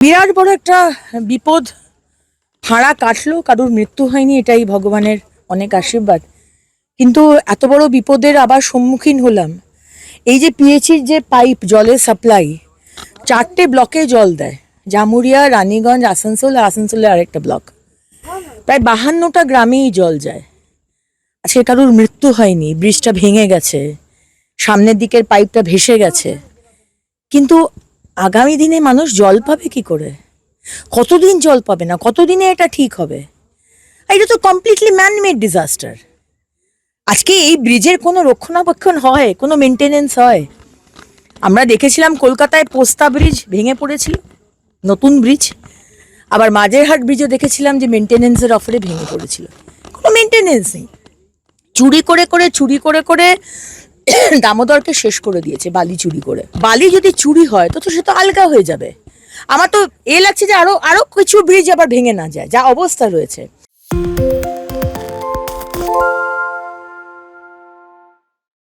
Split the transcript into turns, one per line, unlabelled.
বিরাট বড় একটা বিপদ ফাঁড়া কাটলো, কারোর মৃত্যু হয়নি, এটাই ভগবানের অনেক আশীর্বাদ। কিন্তু এত বড় বিপদের আবার সম্মুখীন হলাম। এই যে পিএইচির যে পাইপ, জলের সাপ্লাই 4টে ব্লকে জল দেয়, জামুরিয়া, রানীগঞ্জ, আসানসোল, আর আসানসোলে আরেকটা ব্লক। প্রায় 52টা গ্রামেই জল যায়। আজকে কারোর মৃত্যু হয়নি, ব্রিজটা ভেঙে গেছে, সামনের দিকের পাইপটা ভেসে গেছে, কিন্তু আগামী দিনে মানুষ জল পাবে কি করে? কতদিন জল পাবে না? কতদিনে এটা ঠিক হবে? এটা তো কমপ্লিটলি ম্যানমেড ডিজাস্টার। আজকে এই ব্রিজের কোনো রক্ষণাবেক্ষণ হয়, কোনো মেনটেনেন্স হয়? আমরা দেখেছিলাম কলকাতায় পোস্তা ব্রিজ ভেঙে পড়েছিল, নতুন ব্রিজ। আবার মাঝেরহাট ব্রিজও দেখেছিলাম যে মেনটেনেন্সের অফারে ভেঙে পড়েছিল। কোনো মেনটেনেন্স নেই। চুরি করে করে দামোদরকে শেষ করে দিয়েছে, বালি চুরি করে। বালি যদি চুরি হয় তো সে তো আলগা হয়ে যাবে। আমার তো লাগছে যে আরো আরো কিছু ব্রিজ আবার ভেঙে না যায়, যা অবস্থা রয়েছে।